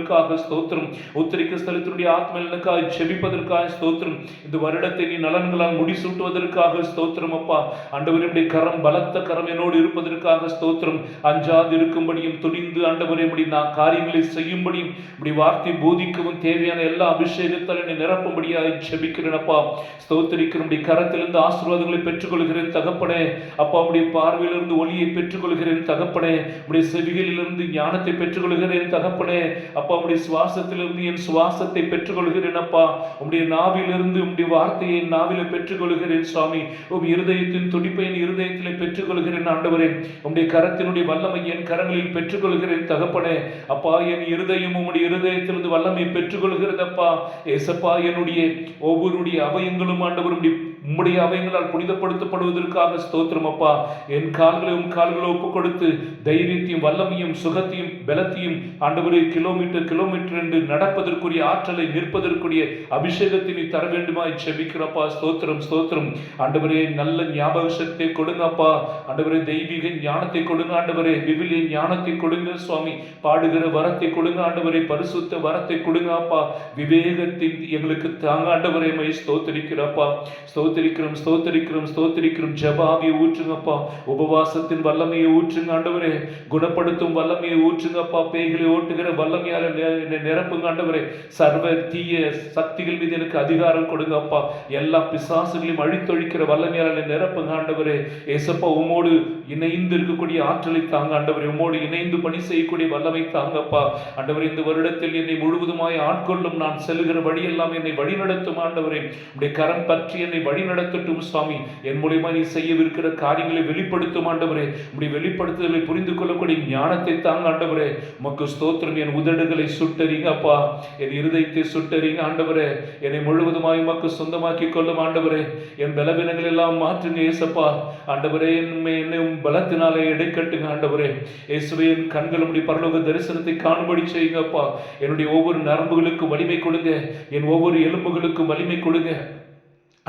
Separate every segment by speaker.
Speaker 1: கொடுப்பதற்காக ஸ்தோத்திரம். உத்திரிக்க ஸ்தலத்தினுடைய ஆத்மனுக்காக செபிப்பதற்காக ஸ்தோத்திரம். இந்த வருடத்தை நீ நலன்களால் முடிசூட்டுவதற்காக ஸ்தோத்திரம் அப்பா. ஆண்டவரே கரம், பலத்த கரம் என்னோடு இருப்பதற்காக ஸ்தோத்திரம். அஞ்சாது இருக்கும்படியும், துணிந்து ஆண்டவரே நான் காரியங்களை செய்யும்படியும், இப்படி வார்த்தை போதிக்கவும் தேவையான எல்லா அபிஷேகத்தால் என்னை நிரப்பும்படியாக செபிக்கிறேன் அப்பா. ஸ்தோத்திரிக்கிறேன். கரத்திலிருந்து ஆசீர்வாதங்களை பெற்றுக்கொள்கிறேன் தகப்பனே அப்பா. உடைய பார்வையிலிருந்து ஒளியை பெற்றுக்கொள்கிறேன் தகப்பனே. உடைய செவிகளிலிருந்து ஞானத்தை பெற்றுக்கொள்கிறேன் தகப்பனே அப்பா. உடைய சுவாசத்திலிருந்து என் சுவாசத்தை பெற்றுக்கொள்கிறேன் அப்பா. உடைய நாவிலிருந்து உடைய வார்த்தையை நாவில பெற்றுக்கொள்கிறேன் சுவாமி. உம் இருதயத்தின் துடிப்பை என் இருதயத்திலே பெற்றுக்கொள்கிறேன் ஆண்டவரே. உடைய கரத்தினுடைய வல்லமை என் கரங்களில் பெற்றுக்கொள்கிறேன் தகப்பனே அப்பா. என் இருதயம் உம்முடைய இருதயத்திலிருந்து வல்லமை பெற்றுக்கொள்கிறதப்பா. ஏசப்பா, என்னுடைய ஒவ்வொருடைய அவயங்களும் ஆண்டவர் உம்முடைய அவயங்களால் புனிதப்படுத்தப்படுவதற்காக ஸ்தோத்திரம் அப்பா. என் கால்களை உம் கால்களை ஒப்புக் கொடுத்து தைரியத்தையும் வல்லமையும் சுகத்தையும் பலத்தையும் ஆண்டவரே கிலோமீட்டர் என்று நடப்பதற்குரிய ஆற்றலை, நிற்பதற்குரிய அபிஷேகத்தை நீ தர வேண்டுமாய் செபிக்கிறப்பா. ஸ்தோத்திரம் ஸ்தோத்திரம் ஆண்டவரே. நல்ல ஞாபக சக்தியை கொடுங்க அப்பா. ஆண்டவரே தெய்வீக ஞானத்தை கொடுங்க ஆண்டவரே. விவிலிய ஞானத்தை கொடுங்க சுவாமி. பாடுகிற வரத்தை கொடுங்க ஆண்டவரே. பரிசுத்த வரத்தை கொடுங்க அப்பா. விவேகத்தின் எங்களுக்கு தாங்க ஆண்டவரே. மை ஸ்தோத்திரிக்கிறப்பா. ஸ்தோத்திரிக்கிறோம் ஸ்தோத்திரிக்கிறோம் ஸ்தோத்திரிக்கிறோம். ஜெபாவியை ஊற்றுங்கப்பா. உபவாசத்தின் வல்லமையை ஊற்றுங்க ஆண்டவரே. குணப்படுத்தும் வல்லமையை ஊற்றுங்கப்பா. பேய்களை ஓட்டுகிற வல்லமையால் நிரப்புங்க ஆண்டவரே. சர்வ தீய சக்திகள் மீது எனக்கு அதிகாரம் கொடுங்கப்பா. எல்லா பிசாசுகளையும் அழித்தொழிக்கிற வல்லமையால் நிரப்புங்க ஆண்டவரே. ஏசப்பா, உமோடு இணைந்து இருக்கக்கூடிய ஆற்றலை தாங்க ஆண்டவரே. உமோடு இணைந்து பணி செய்யக்கூடிய வல்லமை தாங்கப்பா ஆண்டவரே. இந்த வருடத்தில் என்னை முழுவதுமாய் ஆட்கொள்ளும். நான் செல்லுகிற வழியெல்லாம் என்னை வழிநடத்தும் ஆண்டவரே. உடைய கரம் பற்றி என்னை வழி நடத்தட்டும் சுவாமி. என் மூலியமா நீ செய்யவிருக்கிற காரியங்களை வெளிப்படுத்தும் ஆண்டவரே. உடைய வெளிப்படுத்துதலை புரிந்து கொள்ளக்கூடிய ஞானத்தை தாங்க ஆண்டவரே. உமக்கு ஸ்தோத்திரம். என் உதடுகளை சுட்டறிங்க அப்பா. என் இருதயத்தை சுட்டறிங்க ஆண்டவரே. என்னை முழுவதுமாய் உமக்கு சொந்தமாக்கி கொள்ளும் ஆண்டவரே. என் பலவீனங்கள் எல்லாம் மாற்றுங்க ஏசப்பா ஆண்டவரே. என்னை பலத்தினாலே எடைக்கட்டுங்க ஆண்டவரே. இயேசுவே, என் கண்கள் உடைய பரலோக தரிசனத்தை காணும்படி செய்யுங்கப்பா. என்னுடைய ஒவ்வொரு நரம்புகளுக்கும் வலிமை கொடுங்க. என் ஒவ்வொரு எலும்புகளுக்கும் வலிமை கொடுங்க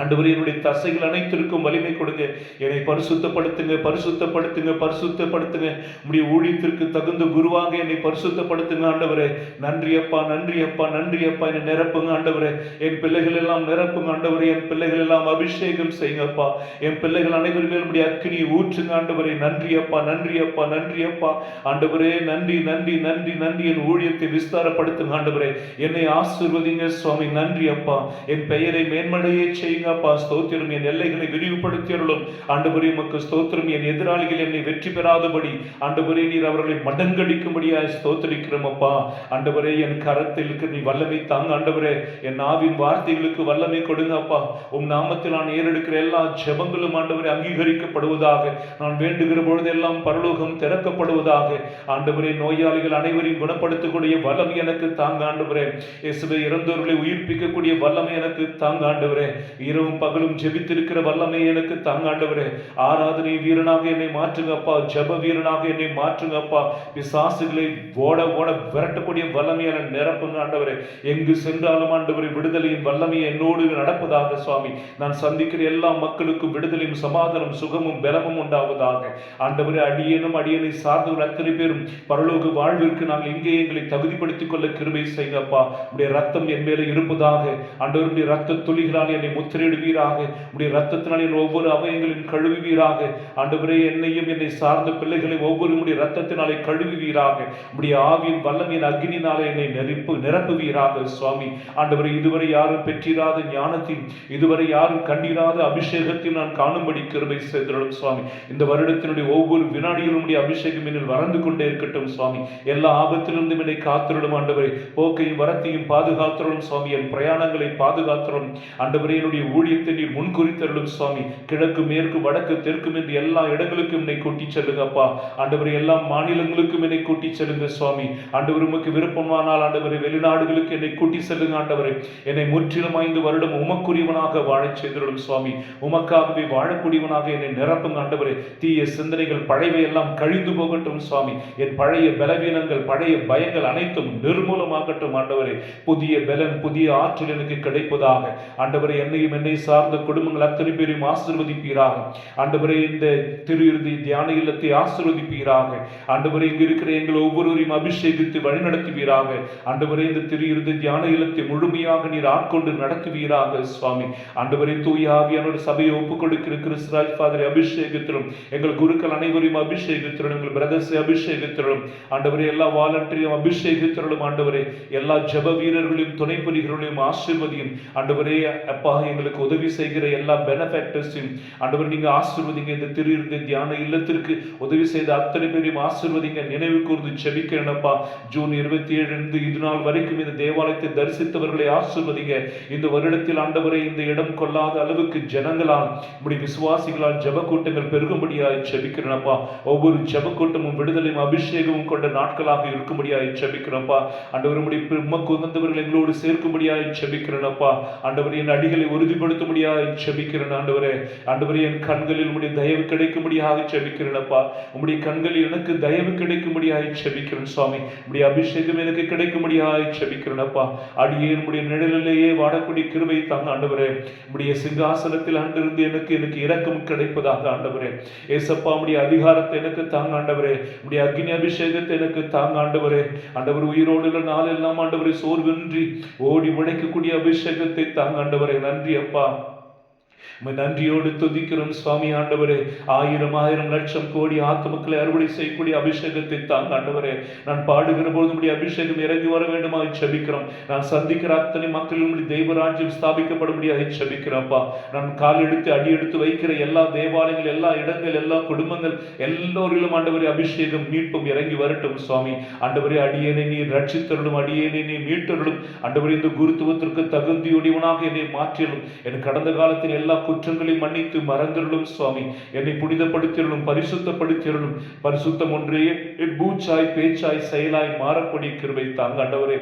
Speaker 1: ஆண்டவரே. என்னுடைய தசைகள் அனைத்திற்கும் வலிமை கொடுங்க. என்னை பரிசுத்தப்படுத்துங்க பரிசுத்தப்படுத்துங்க பரிசுத்தப்படுத்துங்க. உடைய ஊழியத்திற்கு தகுந்த குருவாக என்னை பரிசுத்தப்படுத்துங்க ஆண்டவரே. நன்றி அப்பா, நன்றி அப்பா, நன்றி அப்பா. என்னை நிரப்புங்க ஆண்டவரே. என் பிள்ளைகள் எல்லாம் நிரப்புங்க ஆண்டவரே. என் பிள்ளைகள் எல்லாம் அபிஷேகம் செய்யுங்கப்பா. என் பிள்ளைகள் அனைவரும் உடைய அக்கினியை ஊற்றுங்க ஆண்டவரே. நன்றி அப்பா, நன்றி அப்பா, நன்றி அப்பா ஆண்டவரே. நன்றி நன்றி நன்றி நன்றி. என் ஊழியத்தை விஸ்தாரப்படுத்துங்க ஆண்டவரே. என்னை ஆசீர்வதிங்க சுவாமி. நன்றி அப்பா. என் பெயரை மேன்மடையே செய்யுங்க அப்பா. ஸ்தோத்திரம். என் எல்லைகளை விரிவுபடுத்தியருளும் ஆண்டவரே. உமக்கு ஸ்தோத்திரம். என் எதிராளிகள் என்னை வெற்றி பெறாதபடி ஆண்டவரே நீர் அவர்களை மடங்கடிக்கும்படியாய் ஸ்தோத்திரிக்கிறோம் அப்பா ஆண்டவரே. என் கரத்தில் இருக்கிற நீ வல்லமை தாங்க ஆண்டவரே. என் நாவின் வார்த்தைகளுக்கு வல்லமை கொடுங்க அப்பா. உம் நாமத்தில் நான் ஏறெடுக்கிற எல்லா ஜெபங்களும் ஆண்டவரே அங்கீகரிக்கப்படுவதாக. நான் வேண்டுகிற பொழுதெல்லாம் பரலோகம் திறக்கப்படுவதாக ஆண்டவரே. நோயாளிகள் அனைவரையும் குணப்படுத்தக்கூடிய வல்லமை எனக்கு தாங்க ஆண்டவரே. இயேசுவே, இறந்தவர்களை உயிர்ப்பிக்கக்கூடிய வல்லமை எனக்கு தாங்க ஆண்டவரே. இரவும் பகலும் ஜெபித்திருக்கிற வல்லமை எனக்கு தாங்க ஆண்டவரே. ஆராதனை வீரனாக என்னை மாற்றுங்கப்பா. ஜெப வீரனாக என்னை மாற்றுங்கப்பா. பிசாசுகளை ஓட ஓட விரட்டக்கூடிய வல்லமையான நிரப்புங்க ஆண்டவரே. எங்கு சென்றாலும் ஆண்டவரே விடுதலையின் வல்லமையை என்னோடு நடப்பதாக சுவாமி. நான் சந்திக்கிற எல்லா மக்களுக்கும் விடுதலையும் சமாதானம் சுகமும் பலமும் உண்டாவதாக ஆண்டவரே. அடியனை சார்ந்தவர் அத்தனை பேரும் பரலோக வாழ்விற்கு நாங்கள் இங்கே எங்களை தகுதிப்படுத்திக் கொள்ள கிருபை செய்யப்பா. உடைய ரத்தம் என் மேலே இருப்பதாக ஆண்டவருடைய ரத்த துளிகளால் என்னை முத்திரையிடுவீராக. உடைய ரத்தத்தினால் என் ஒவ்வொரு அவயங்களையும் கழுவுவீராக ஆண்டவரே. என்னையும் என்னை சார்ந்த பிள்ளைகளை ஒவ்வொரு உடைய ரத்தத்தினாலே கழுவுவீராக. உடைய ஆவியின் வல்லமையின் அக்னியினாலே என்னை நிரப்புவீராக சுவாமி ஆண்டவரே. இதுவரை யாரும் பெற்றிராத ஞானத்தையும் இதுவரை யாரும் கண்டிராத அபிஷேகத்தையும் நான் காணும்படி கிருபை செய்திருளும் சுவாமி. இந்த வருடத்தினுடைய ஒவ்வொரு வினாடியிலும் உடைய அபிஷேகம் என்னில் வளர்ந்து கொண்டே இருக்கட்டும் சுவாமி. எல்லா ஆபத்திலிருந்தும் என்னை காத்திருளும் ஆண்டவரே. போக்கையும் வரத்தையும் பாதுகாத்திருளும் சுவாமி. என் பிரயாணங்களை பாதுகாத்திருளும் ஆண்டவரே. என்னுடைய ஊழியத்தை நீர் முன்குறித்தருளும் சுவாமி. கிழக்கு மேற்கு வடக்கு தெற்கும் என்று எல்லா இடங்களுக்கும் என்னை கூட்டி செல்லுங்கப்பா ஆண்டவரே. எல்லா மாநிலங்களுக்கும் என்னை கூட்டி செல்லுங்க சுவாமி ஆண்டவர். உமக்கு விருப்பமானால் ஆண்டவரே வெளிநாடுகளுக்கு என்னை கூட்டி செல்லுங்க ஆண்டவரே. என்னை முற்றிலும் 5 வருடம் உமக்குரியவனாக வாழச் செய்திருளும் சுவாமி. உமக்காகவே வாழக்கூடியவனாக என்னை நிரப்புங்க ஆண்டவரே. தீய சிந்தனைகள் பழையவை எல்லாம் கழிந்து போகட்டும் சுவாமி. என் பழைய பலவீனங்கள் பழைய பயங்கள் அனைத்தும் நிர்மூலமாகட்டும் ஆண்டவரே. புதிய பலன் புதிய ஆற்றல் எனக்கு கிடைப்பதாக ஆண்டவரே. என்னையும் என்னை சார்ந்த குடும்பங்கள் அத்தனை பேரையும் ஆசீர்வதிப்பீராக. ஆண்டவரே, இந்த திரு இறுதி தியான இல்லத்தை ஆசீர்வதிப்பீராக. ஆண்டவரே, இங்கு இருக்கிற எங்கள் ஒவ்வொருவரையும் அபிஷேகித்து வழிநடத்துவீராக. ஆண்டவரே, இந்த திரு இறுதி தியான இல்லத்தை முழுமையாக நீர் ஆட்கொண்டு நடத்துவீராக சுவாமி. ஆண்டவரே, தூய ஆவியானவர் சபையை ஒப்புக் கொடுக்கிற கிறிஸ்துராஜ் ஃபாதரை அபிஷேகித்திரும். எங்கள் குருக்கள் அனைவரையும் அபிஷேகித்திரும். எங்கள் பிரதர்ஸை அபிஷேகித்திரும். ஆண்டவரே, எல்லா வாலண்டியரையும் அபிஷேகித்திரும். ஆண்டவரே, எல்லா ஜெப வீரர்களையும் துணை புரிகிறவர்களையும் ஆசீர்வதியும். ஆண்டவரே அப்பா, எங்களுக்கு உதவி செய்கிற எல்லா பெனஃபேக்டர்ஸையும் ஆண்டவர் நீங்க ஆசீர்வதிங்க. இந்த திரு இறுதி தியான இல்லத்திற்கு உதவி செய்த அத்தனை பேரையும் ஆசீர்வதிங்க. நினைவு கூர்ந்து ஜெபிக்கிறேனப்பா. ஜூன் 27 இது நாள் வரைக்கும் இந்த தேவாலயத்தை தரிசித்தவர்களை ஆசீர்வதிங்க. இந்த வருடத்தில் ஆண்டவரை இந்த இடம் கொள்ளாத அளவுக்கு ஜனங்களால் இப்படி விசுவாசிகளால் ஜெப கூட்டங்கள் பெருகும்படியாய் ஜெபிக்கிறேனப்பா. ஒவ்வொரு ஜெப கூட்டமும் விடுதலையும் அபிஷேகமும் கொண்ட நாட்களாக இருக்கும்படியாய் ஜெபிக்கிறேனப்பா. ஆண்டவர் உமக்கு உகந்தவர்கள் எங்களோடு சேர்க்கும்படியாய் ஜெபிக்கிறேனப்பா. ஆண்டவர் என் அடிகளை உறுதிப்படுத்தும்படியாய் ஜெபிக்கிறேன். ஆண்டவரே என் கண்களில் உம்முடைய தயவு கிடைக்கும்படியாக ஜெபிக்கிறேனப்பா. உம்முடைய கண்களில் எனக்கு தயவு கிடைக்கும்படியாய் ஜெபிக்கிறேன் சுவாமி. உம்முடைய அபிஷேகம் எனக்கு கிடைக்கும்படியாய் ஜெபிக்கிறேனப்பா. அடியே உம்முடைய நிழலிலேயே வாடக்கூடிய கிருபை தாங்க ஆண்டவரே. உம்முடைய சிங்காசனத்தில் ஆண்டிருந்து எனக்கு இரக்கம் கிடைப்பதாக ஆண்டவரே. ஏசப்பா, உம்முடைய அதிகாரத்தை எனக்கு தாங்க ஆண்டவரே. உம்முடைய அக்னி அபிஷேகத்தை எனக்கு தாங்க ஆண்டவரே. ஆண்டவர் உயிரோடு நாளெல்லாம் ஆண்டவரை சோர்வின்றி ஓடி உழைக்கக்கூடிய அபிஷேகத்தை தாங்க ஆண்டவரே. நன்றி அப்பா, நன்றியோடு துதிக்கிறோம் சுவாமி. ஆண்டவரே, 1000 லட்சம் கோடி ஆத்மக்களை அறுவடை செய்யக்கூடிய அபிஷேகத்தை தாங்க ஆண்டவரே. நான் பாடுகிற போது உடைய அபிஷேகம் இறங்கி வர வேண்டுமா ஜெபிக்கிறோம். நான் சந்திக்கிற அத்தனை மக்களும் தெய்வராஜ்யம் ஸ்தாபிக்கப்படும்படியாக ஜெபிக்கிறப்பா. நான் கால் எடுத்து அடி எடுத்து வைக்கிற எல்லா தேவாலயங்கள், எல்லா இடங்கள், எல்லா குடும்பங்கள் எல்லோரிலும் ஆண்டவரே அபிஷேகம் மீட்பும் இறங்கி வரட்டும் சுவாமி. ஆண்டவரே, அடியேனை நீ ரட்சித்தருளும், அடியேனை நீ மீட்டருளும். ஆண்டவரே, இந்த குருத்துவத்திற்கு தகுதியுடையவனாக என்னை மாற்றியலும். என் கடந்த காலத்தில் எல்லா குற்றங்களை மன்னித்து மறந்துள்ளும் சுவாமி. என்னை புனிதப்படுத்தியலும் பரிசுத்தப்படுத்தியலும். பரிசுத்தம் ஒன்றே என் மூச்சாய் பேச்சாய் செயலாய் மாறக்கூடிய கிருபை தாங்க ஆண்டவரே.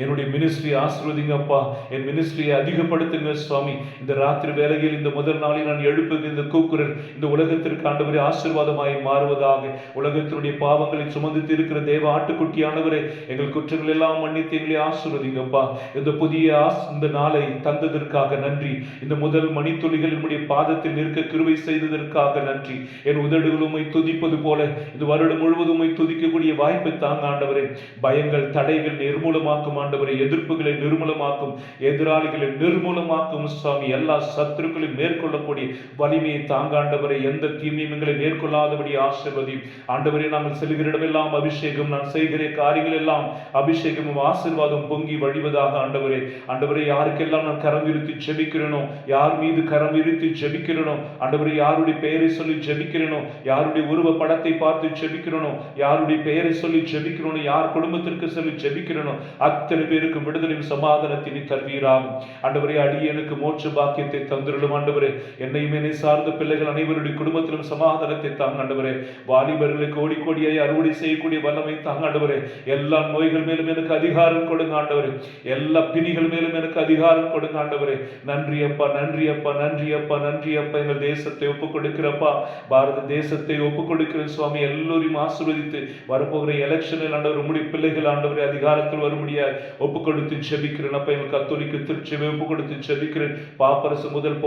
Speaker 1: என்னுடைய மினிஸ்ட்ரி ஆசீர்வதிங்கப்பா. என் மினிஸ்ட்ரியை அதிகப்படுத்துங்க சுவாமி. இந்த ராத்திரி வேளையில் இந்த முதல் நாளில் நான் எழுப்புகிற இந்த கூக்குரல் இந்த உலகத்திற்கு ஆண்டவரே ஆசீர்வாதமாய் மாறுவதாக. உலகத்தினுடைய பாவங்களை சுமந்து இருக்கிற தேவ ஆட்டுக்குட்டியானவரே, எங்கள் குற்றங்கள் எல்லாம் மன்னித்து எங்களை ஆசீர்வதிங்கப்பா. இந்த புதிய இந்த நாளை தந்ததற்காக நன்றி. இந்த முதல் மணித்துளிகள் என்னுடைய பாதத்தில் நிற்க கிருபை செய்ததற்காக நன்றி. என் உதடுகள் உம்மை துதிப்பது போல இந்த வருடம் முழுவதும் உம்மை துதிக்கக்கூடிய வாய்ப்பை தாங்க ஆண்டவரே. பயங்கள் தடைகள் நிர்மூலமாக்கும் ஆண்டவரே. எதிர்ப்புகளை நிர்மூலமாக்கும், எதிராளிகளை நிர்மூலமாக்கும் சுவாமி. எல்லா சத்துருக்களையும் மேற்கொள்ளக்கூடிய வலிமையை தாங்க ஆண்டவரே. எந்த தீமைகளை மேற்கொள்ளாதபடி ஆசீர்வதி ஆண்டவரே. நாங்கள் செல்கிற இடமெல்லாம் அபிஷேகம், நான் செய்கிற காரியங்கள் எல்லாம் அபிஷேகமும் ஆசீர்வாதம் பொங்கி வழிவதாக ஆண்டவரே. ஆண்டவரே, யாருக்கெல்லாம் நான் கரம் விரித்து ஜெபிக்கிறேனோ, யார் மீது கரம் விரித்து ஜெபிக்கிறேனோ ஆண்டவரே, யாருடைய பெயரை சொல்லி ஜெபிக்கிறேனோ, யாருடைய உருவ படத்தை பார்த்து ஜெபிக்கிறேனோ, யாருடைய பெயரை சொல்லி ஜெபிக்கிறேனோ, யார் குடும்பத்திற்கு சொல்லி ஜெபிக்கிறேனோ அத்தனை பேருக்கு விடுதலையும் சமாதானத்தினை தருவீராகும் ஆண்டவரே. அடியேனுக்கு மோட்ச பாக்கியத்தை தந்திருளும் ஆண்டவரே. என்னையும் என்னை சார்ந்த பிள்ளைகள் அனைவருடைய குடும்பத்திலும் சமாதானத்தை தாங்க ஆண்டவரே. வாலிபர்களை கோடி கோடியாய் அறுவடை செய்யக்கூடிய வல்லமை தாங்க ஆண்டவரே. எல்லா நோய்கள் மேலும் எனக்கு அதிகாரம் கொடுங்க ஆண்டவரே. எல்லா பிணிகள் மேலும் எனக்கு அதிகாரம் கொடுங்க ஆண்டவரே. நன்றி அப்பா, நன்றி அப்பா, நன்றி அப்பா, நன்றி அப்பா. எங்கள் தேசத்தை ஒப்புக் கொடுக்கிறப்பா, பாரத தேசத்தை ஒப்புக் கொடுக்கிற சுவாமி. எல்லோரையும் ஆசீர்வதித்து வரப்போகிற எலெக்ஷனில் ஆண்டவர் உம்முடைய பிள்ளைகள் ஆண்டவரே அதிகாரத்தில் வர முடியாது ஒப்பு கொடுத்து ஜெபிக்கிறேன் அப்ப. எங்கள் கத்தோலிக்க திருச்சபை ஒப்பு கொடுத்து ஜெபிக்கிறேன். பாப்பரசு முதல்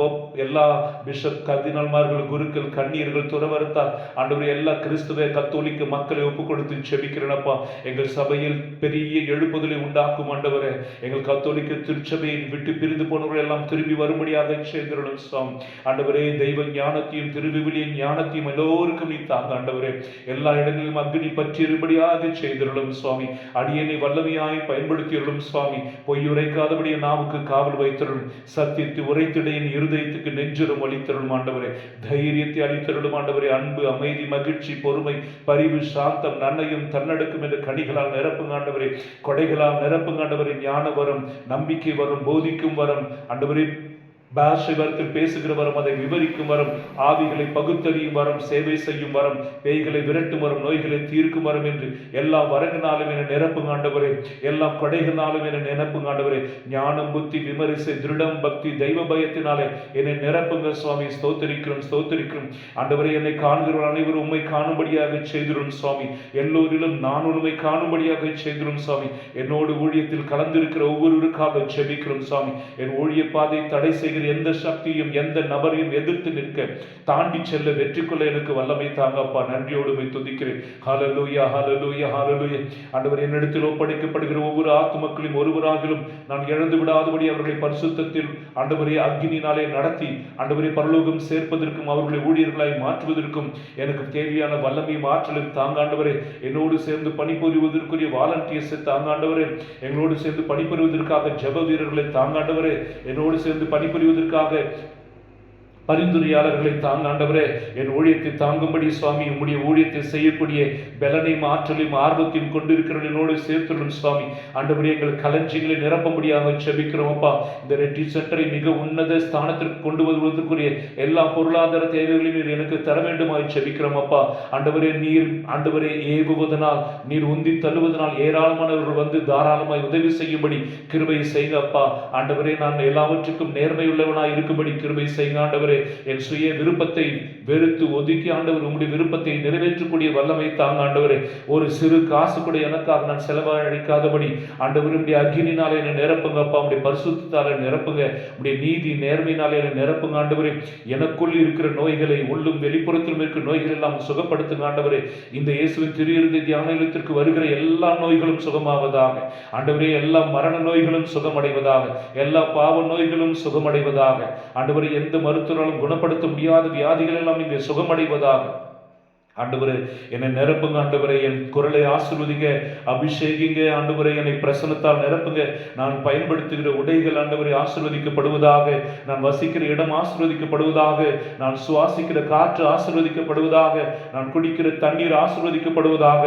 Speaker 1: எல்லா பிஷப், கர்தினால்மார்கள், குருக்கள், கண்ணீர்கள், துறவரத்தார் ஆண்டவரே, எல்லா கிறிஸ்துவ கத்தோலிக்க மக்களை ஒப்பு கொடுத்து ஜெபிக்கிறேன் அப்பா. எங்கள் சபையில் பெரிய எழுப்புதலை உண்டாக்கும் ஆண்டவரே. எங்கள் கத்தோலிக்க திருச்சபையை விட்டு பிரிந்து போனவர்கள் எல்லாம் திரும்பி வரும்படியாக செய்திருளும் சுவாமி. ஆண்டவரே, தெய்வ ஞானத்தையும் திருவிவிலிய ஞானத்தையும் எல்லோருக்கும் நீ தாங்க ஆண்டவரே. எல்லா இடங்களிலும் அக்னி பற்றியிரும்படியாக செய்திருளும் சுவாமி. அடியனை வல்லமையாய் பயன்படுத்தியருளும் சுவாமி. பொய் உரைக்காதபடி நாவுக்கு காவல் வைத்தருளும். சத்தியத்தை உரைத்திட என் இருதயத்துக்கு நெஞ்சுரம் அளித்தருளும் ஆண்டவரே. தைரியத்தை அளித்தருளும் ஆண்டவரே. அன்பு, அமைதி, மகிழ்ச்சி, பொறுமை, பரிவு, சாந்தம், நன்மையும் தன்னடக்கும் என்ற கனிகளால் நிரப்புங்க ஆண்டவரே. கொடைகளால் நிரப்புங்க ஆண்டவரே. ஞான வரம், நம்பிக்கை வரம், போதிக்கும் வரம் ஆண்டவரே. பாஷை வரத்தில் பேசுகிற வரம், அதை விவரிக்கும் வரம், ஆவிகளை பகுத்தறியும் வரம், சேவை செய்யும் வரம், பேய்களை விரட்டும் வரம், நோய்களை தீர்க்கும் வரம் என்று எல்லா வரங்களாலும் என நிரப்புங்க ஆண்டவரே. எல்லா கொடைகளாலும் என நிரப்புங்க ஆண்டவரே. ஞானம், புத்தி, விமரிசை, திருடம், பக்தி, தெய்வ பயத்தினாலே என்னை நிரப்புங்க சுவாமி. ஸ்தோத்திரிக்கிறோம், ஸ்தோத்திரிக்கிறோம் ஆண்டவரே. என்னை காண்கிற அனைவரும் உண்மை காணும்படியாக செய்திரும் சுவாமி. எல்லோரிலும் நான் உண்மை காணும்படியாக செய்திரும் சுவாமி. என்னோடு ஊழியத்தில் கலந்திருக்கிற ஒவ்வொருவருக்காக ஜெபிக்கிறோம் சுவாமி. என் ஊழிய பாதை தடை செய்கிற எந்த சக்தியும் எந்த நபரையும் எதிர்த்து நிற்க, தாண்டி செல்ல, வெற்றி கொள்ள எனக்கு வல்லமை தாங்கப்பா. நன்றியோடு துதிக்கிறேன். ஹல்லேலூயா, ஹல்லேலூயா, ஹல்லேலூயா. ஆண்டவர், என்னிடத்தில் ஒப்படைக்கப்படுகிற ஒவ்வொரு ஆத்துமக்களின் ஒருவராகிலும் நான் இழந்து விடாதபடி அவர்களை பரிசுத்தத்தில் ஆண்டவரே அக்கினினாலே நடத்தி ஆண்டவரே பரலோகம் சேர்ப்பதற்கும் அவர்களை ஊழியர்களாய் மாற்றுவதற்கும் எனக்கு தேவையான வல்லமையும் ஆற்றலும் தாங்காண்டவரே. என்னோடு சேர்ந்து பணிபுரிவதற்குரிய வாலண்டியர்ஸை தாங்காண்டவரே. எங்களோடு சேர்ந்து பணிபுரிவதற்காக ஜெப வீரர்களை தாங்காண்டவரே. என்னோடு சேர்ந்து பணிபுரிவதற்காக பரிந்துரையாளர்களை தாங்காண்டவரே. என் ஊழியத்தை தாங்கும்படி சுவாமி உம்முடைய ஊழியத்தை செய்யக்கூடிய பலனையும் ஆற்றலையும் ஆர்வத்தையும் கொண்டிருக்கிற என்னோடு சேர்த்துள்ளும் சுவாமி. ஆண்டவரே, எங்கள் களஞ்சியங்களை நிரப்பும்படியாக செபிக்கிறோம் அப்பா. இந்த ரெட்டி சென்டரை மிக உன்னத ஸ்தானத்திற்கு கொண்டு வருவதற்குரிய எல்லா பொருளாதார தேவைகளையும் நீர் எனக்கு தர வேண்டுமாய் செபிக்கிறோம் அப்பா. ஆண்டவரே, நீர் ஆண்டவரே ஏவுவதனால், நீர் உந்தி தள்ளுவதனால் ஏராளமானவர்கள் வந்து தாராளமாய் உதவி செய்யும்படி கிருபை செய்யுங்க அப்பா. ஆண்டவரே, நான் எல்லாவற்றுக்கும் நேர்மையுள்ளவனாய் இருக்கும்படி கிருபை செய்யுங்க ஆண்டவரே. என் சுய விருப்பத்தை வெறுத்து ஒதுக்கி ஆண்டவர் உங்களுடைய விருப்பத்தை நிறைவேற்றக்கூடிய வல்லமை தாங்க ஆண்டவரே. ஒரு சிறு காசு கூட எனக்காக நான் செலவழிக்காதபடி ஆண்டவர் உடைய அக்கினினாலே என்னை நிரப்புங்க அப்பா. உடைய பரிசுத்தாலே நிரப்புங்க. உடைய நீதி நேர்மையினாலே என்னை நிரப்புங்க ஆண்டவரே. எனக்குள் இருக்கிற நோய்களை, உள்ளும் வெளிப்புறத்திலும் இருக்கிற நோய்கள் எல்லாம் சுகப்படுத்துங்க ஆண்டவரே. இந்த இயேசுவின் திரு தியான இல்லத்திற்கு வருகிற எல்லா நோய்களும் சுகமாவதாக ஆண்டவரே. எல்லா மரண நோய்களும் சுகமடைவதாக, எல்லா பாவ நோய்களும் சுகமடைவதாக ஆண்டவரே. எந்த மருத்துவ குணப்படுத்த முடியாத வியாதிகள் எல்லாம் இங்கே சுகமடைவதாக ஆண்டவரே. என்னை நிரப்புங்க ஆண்டவரே. என் குரலை ஆசீர்வதிங்க, அபிஷேகிங்க ஆண்டவரே. என்னை பிரசன்னத்தால் நிரப்புங்க. நான் பயன்படுத்துகிற உடைகள் ஆண்டவரே ஆசீர்வதிக்கப்படுவதாக. நான் வசிக்கிற இடம் ஆசீர்வதிக்கப்படுவதாக. நான் சுவாசிக்கிற காற்று ஆசீர்வதிக்கப்படுவதாக. நான் குடிக்கிற தண்ணீர் ஆசீர்வதிக்கப்படுவதாக.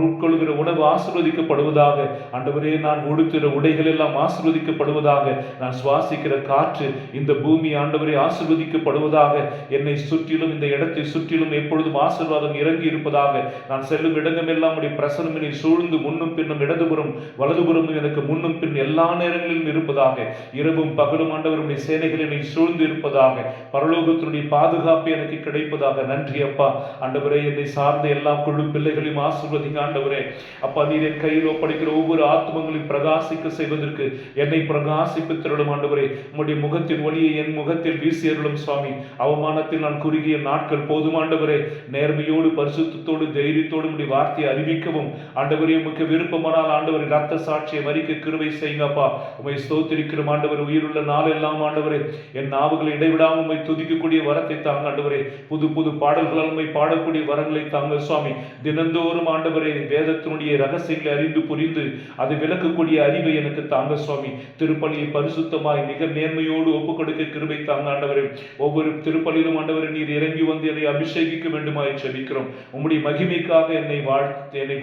Speaker 1: உட்கொள்கிற உணவு ஆசீர்வதிக்கப்படுவதாக ஆண்டவரே. நான் உடுத்துகிற உடைகள் எல்லாம் ஆசீர்வதிக்கப்படுவதாக. நான் சுவாசிக்கிற காற்று, இந்த பூமி ஆண்டவரே ஆசீர்வதிக்கப்படுவதாக. என்னை சுற்றிலும், இந்த இடத்தை சுற்றிலும் எப்பொழுதும் ஆசீர்வாதம் இறங்கி இருப்பதாக. நான் செல்லும் இடமெல்லாம் உடைய பிரசன்னம் என்னை சூழ்ந்து முன்னும் பின்னும், இடதுபுறம் வலதுபுறமும் எனக்கு முன்னும் பின் எல்லா நேரங்களிலும் இருப்பதாக. இரவும் பகலும் ஆண்டவருடைய சேனைகள் என்னை சூழ்ந்து இருப்பதாக. பரலோகத்தினுடைய பாதுகாப்பு எனக்கு கிடைப்பதாக. நன்றி அப்பா. ஆண்டவரே, என்னை சார்ந்த எல்லா குழு பிள்ளைகளையும் ஆசீர்வதிங்க ஆண்டவரே. அப்பா, நீர் என் கையில் ஒப்படைக்கிற ஒவ்வொரு ஆத்மங்களையும் பிரகாசிக்க செய்வதற்கு என்னை பிரகாசிப்பித்திரளும் ஆண்டவரே. உம்முடைய முகத்தின் ஒளியை என் முகத்தில் வீசியருளும் சுவாமி. அவமானத்தில் நான் குறுகிய நாட்கள் போதும் ஆண்டவரே. நேர்மையோடு, பரிசுத்தத்தோடு, தைரியத்தோடு உடைய வார்த்தையை அறிவிக்கவும் ஆண்டவரே உமக்கு விருப்பமானால் ஆண்டவர் ரத்த சாட்சியை மறிக்க கிருபை செய்யுங்கப்பா. உம்மை ஸ்தோத்திரிக்கிறோம் ஆண்டவர். உயிருள்ள நாள் எல்லாம் ஆண்டவரே என் நாவுகளை இடைவிடாமல் உம்மை துதிக்கக்கூடிய வரத்தை தாங்க ஆண்டவரே. புது புது பாடல்களால் உம்மை பாடக்கூடிய வரங்களை தாங்க சுவாமி. தினந்தோறும் ஆண்டவரே வேதத்தினுடைய ரகசியங்களை அறிந்து புரிந்து அதை விளக்கக்கூடிய அறிவை எனக்கு தாங்க சுவாமி. திருப்பலியை பரிசுத்தமாய் மிக நேர்மையோடு ஒப்புக் கொடுக்க கிருபை தாங்க ஆண்டவரே. ஒவ்வொரு திருப்பலியிலும் ஆண்டவரே நீர் இறங்கி வந்து என்னை அபிஷேகிக்க வேண்டுமாய் செபிக்கிறோம். உம்முடைய மகிமைக்காக என்னை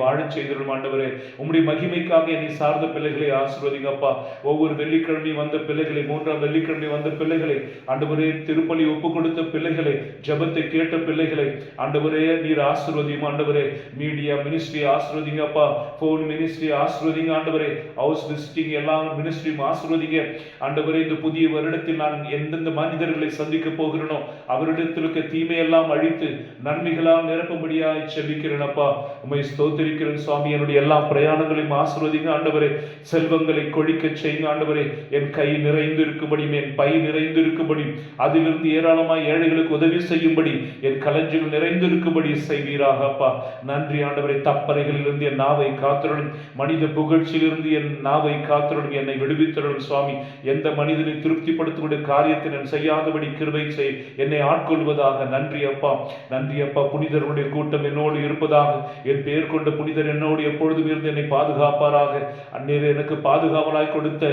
Speaker 1: வாழச் செய்திடும் ஆண்டவரே. உம்முடைய மகிமைக்காக என்னை சார்ந்த பிள்ளைகளை ஆசீர்வதிங்கப்பா. ஒவ்வொரு வெள்ளிக்கிழமை வந்த பிள்ளைகளை, 3ஆம் வெள்ளிக்கிழமை வந்த பிள்ளைகளை ஆண்டவரே, திருப்பலி ஒப்பு கொடுத்த பிள்ளைகளை, ஜெபத்தை கேட்ட பிள்ளைகளை ஆண்டவரே நீர் ஆசீர்வதியும் ஆண்டவரே. மீடியா மினிஸ்ட்ரி ஆசீர்வதிங்கப்பா. போன் மினிஸ்ட்ரி ஆசீர்வதிங்க ஆண்டவரே. ஹவுஸ் விசிட்டிங் எல்லா மினிஸ்ட்ரியும் ஆசீர்வதிங்க ஆண்டவரே. இந்த புதிய வருடத்தில் நான் எந்தெந்த மனிதர்களை சந்திக்க போகிறேனோ அவரிடத்திற்கு தீமையெல்லாம் அழித்து நன்மைகளால் நிரப்பும்படியாய் செபிக்கிறேன் அப்பா. உம்மை ஸ்தோத்திரிக்கிறேன் சுவாமி. என்னுடைய எல்லா பிரயாணங்களையும் ஆசீர்வதிங்க ஆண்டவரே. செல்வங்களை கொழிக்க செய்யுங்க ஆண்டவரே. என் கை நிறைந்து இருக்கும்படியும், என் பை நிறைந்து இருக்கும்படி, அதிலிருந்து ஏராளமாய் ஏழைகளுக்கு உதவி செய்யும்படி, என் களஞ்சியங்கள் நிறைந்து இருக்கும்படி செய்வீராக அப்பா. நன்றி ஆண்டவரே. தப்பறைகளிலிருந்து என் நாவை காத்திரணும். மனித புகழ்ச்சியிலிருந்து என் நாவை காத்திரணும். என்னை விடுவித்திரணும் சுவாமி. எந்த மனிதனை திருப்திப்படுத்தக்கூடிய காரியத்தை நான் செய்யாதபடி கிருபை செய். என்னை ஆட்கொள்வதாக. நன்றி அப்பா, நன்றி அப்பா. புனிதர்களுடைய கூட்டம் என்னோடு இருப்பதாக. என் பெயர் கொண்ட புனிதர் என்னோடு எப்பொழுதும் இருந்து என்னை பாதுகாப்பாராக. அந்நேரம் எனக்கு பாதுகாவலாய் கொடுத்த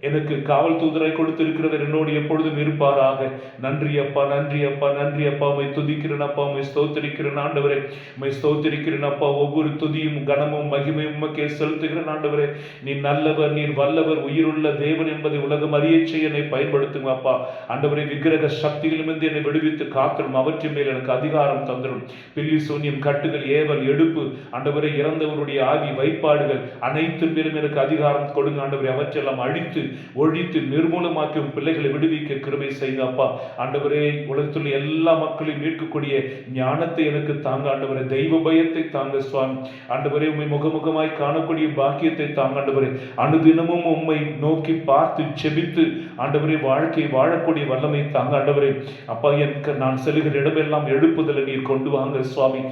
Speaker 1: எனக்கு காவல் தூதரை கொடுத்திருக்கிறவர் என்னோடு எப்பொழுதும் இருப்பாராக. நன்றி அப்பா, நன்றி அப்பா, நன்றி அப்பா. உம்மை துதிக்கிறேன் அப்பா, உம்மை ஸ்தோத்திரிக்கிறேன் ஆண்டவரே, உம்மை ஸ்தோத்திரிக்கிறேன் அப்பா. ஒவ்வொரு துதியும் கனமும் மகிமையும் உமக்கே செலுத்துகிறேன் ஆண்டவரே. நீ நல்லவர், நீர் வல்லவர், உயிருள்ள தேவன் என்பதை உலகம் அறிய செய்ய என்னை பயன்படுத்துங்க அப்பா. ஆண்டவரே, விக்கிரக சக்திகளிலிருந்து என்னை விடுவித்து காத்திரும், அவற்றின் மேல் எனக்கு அதிகாரம் தந்திரும். பில்லி சூன்யம், கட்டுகள், ஏவல், எடுப்பு, ஆண்டவரே, இறந்தவருடைய ஆவி, வைப்பாடுகள் அனைத்தின் மேலும் எனக்கு அதிகாரம் கொடுங்க ஆண்டவரே. அவற்றெல்லாம் அழித்து ஒழித்து நிர்மூலமாக்கும் பிள்ளைகளை விடுவிக்க கிருபை செய்யுங்க அப்பா. ஆண்டவரே, உலகத்தில் எல்லா மக்களையும் மீட்கக்கூடிய ஞானத்தை எனக்கு தாங்க ஆண்டவரே. தெய்வ பயத்தை தாங்க சுவாமி. ஆண்டவரே, உம்மை முகமுகமாய் காணக்கூடிய பாக்கியத்தை தாங்க ஆண்டவரே. அனுதினமும் உம்மை நோக்கி பார்த்து செபித்து ஆண்டவரே வாழ்க்கையை வாழக்கூடிய வல்லமை தாங்க ஆண்டவரே. அப்பா, நான் செல்கிற இடமெல்லாம் எழுப்புதலை நீர் கொண்டு வாங்க சுவாமி.